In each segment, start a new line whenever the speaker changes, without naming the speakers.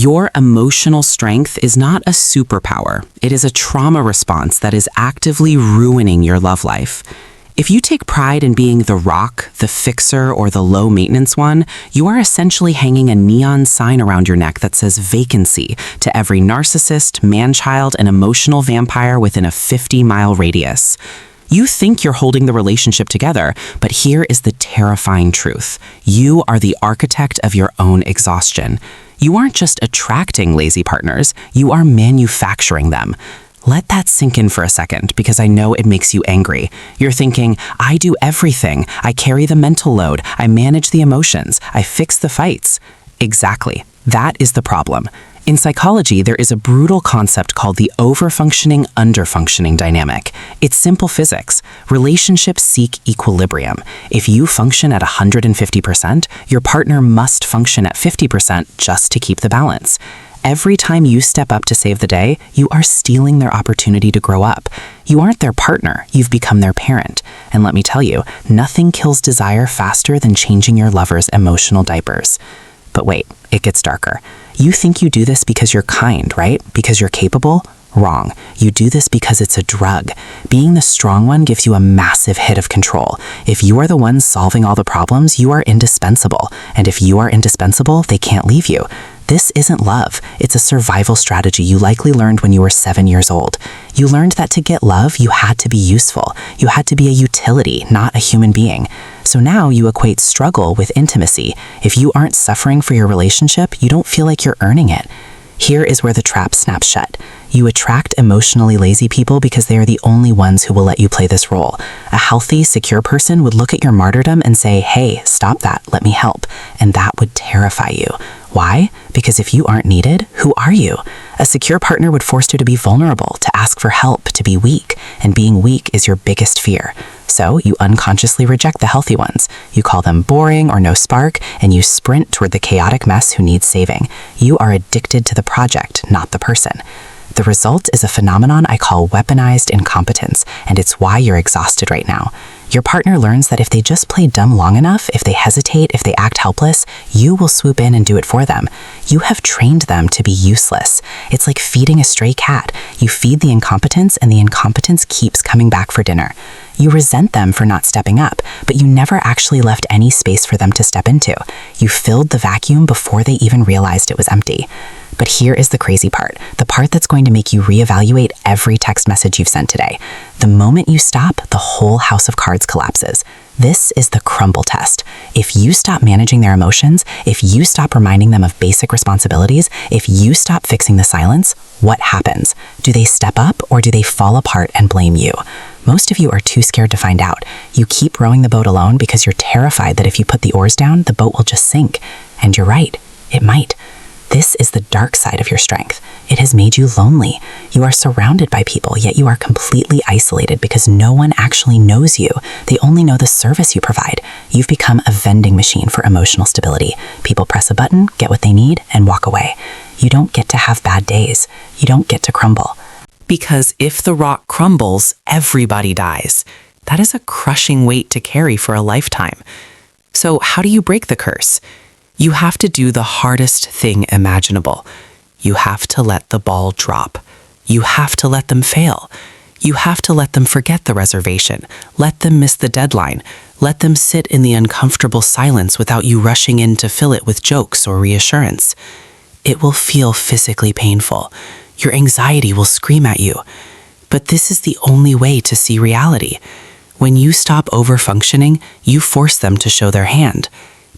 Your emotional strength is not a superpower. It is a trauma response that is actively ruining your love life. If you take pride in being the rock, the fixer, or the low-maintenance one, you are essentially hanging a neon sign around your neck that says vacancy to every narcissist, man-child, and emotional vampire within a 50-mile radius. You think you're holding the relationship together, but here is the terrifying truth. You are the architect of your own exhaustion. You aren't just attracting lazy partners, you are manufacturing them. Let that sink in for a second, because I know it makes you angry. You're thinking, I do everything. I carry the mental load. I manage the emotions. I fix the fights. Exactly. That is the problem. In psychology, there is a brutal concept called the over-functioning, under-functioning dynamic. It's simple physics. Relationships seek equilibrium. If you function at 150%, your partner must function at 50% just to keep the balance. Every time you step up to save the day, you are stealing their opportunity to grow up. You aren't their partner, you've become their parent. And let me tell you, nothing kills desire faster than changing your lover's emotional diapers. But wait, it gets darker. You think you do this because you're kind, right? Because you're capable? Wrong. You do this because it's a drug. Being the strong one gives you a massive hit of control. If you are the one solving all the problems, you are indispensable. And if you are indispensable, they can't leave you. This isn't love. It's a survival strategy you likely learned when you were 7 years old. You learned that to get love, you had to be useful. You had to be a utility, not a human being. So now you equate struggle with intimacy. If you aren't suffering for your relationship, you don't feel like you're earning it. Here is where the trap snaps shut. You attract emotionally lazy people because they are the only ones who will let you play this role. A healthy, secure person would look at your martyrdom and say, hey, stop that, let me help. And that would terrify you. Why? Because if you aren't needed, who are you? A secure partner would force you to be vulnerable, to ask for help, to be weak, and being weak is your biggest fear. So you unconsciously reject the healthy ones. You call them boring or no spark, and you sprint toward the chaotic mess who needs saving. You are addicted to the project, not the person. The result is a phenomenon I call weaponized incompetence, and it's why you're exhausted right now. Your partner learns that if they just play dumb long enough, if they hesitate, if they act helpless, you will swoop in and do it for them. You have trained them to be useless. It's like feeding a stray cat. You feed the incompetence, and the incompetence keeps coming back for dinner. You resent them for not stepping up, but you never actually left any space for them to step into. You filled the vacuum before they even realized it was empty. But here is the crazy part, the part that's going to make you reevaluate every text message you've sent today. The moment you stop, the whole house of cards collapses. This is the crumble test. If you stop managing their emotions, if you stop reminding them of basic responsibilities, if you stop fixing the silence, what happens? Do they step up or do they fall apart and blame you? Most of you are too scared to find out. You keep rowing the boat alone because you're terrified that if you put the oars down, the boat will just sink. And you're right, it might. This is the dark side of your strength. It has made you lonely. You are surrounded by people, yet you are completely isolated because no one actually knows you. They only know the service you provide. You've become a vending machine for emotional stability. People press a button, get what they need, and walk away. You don't get to have bad days. You don't get to crumble.
Because if the rock crumbles, everybody dies. That is a crushing weight to carry for a lifetime. So how do you break the curse? You have to do the hardest thing imaginable. You have to let the ball drop. You have to let them fail. You have to let them forget the reservation. Let them miss the deadline. Let them sit in the uncomfortable silence without you rushing in to fill it with jokes or reassurance. It will feel physically painful. Your anxiety will scream at you. But this is the only way to see reality. When you stop over-functioning, you force them to show their hand.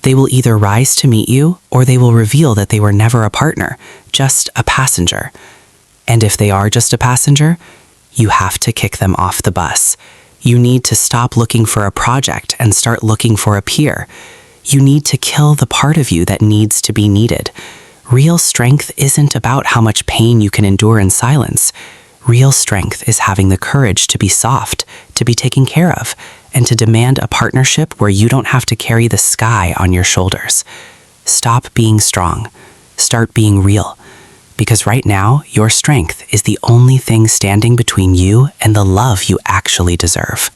They will either rise to meet you, or they will reveal that they were never a partner, just a passenger. And if they are just a passenger, you have to kick them off the bus. You need to stop looking for a project and start looking for a peer. You need to kill the part of you that needs to be needed. Real strength isn't about how much pain you can endure in silence. Real strength is having the courage to be soft, to be taken care of, and to demand a partnership where you don't have to carry the sky on your shoulders. Stop being strong. Start being real. Because right now, your strength is the only thing standing between you and the love you actually deserve.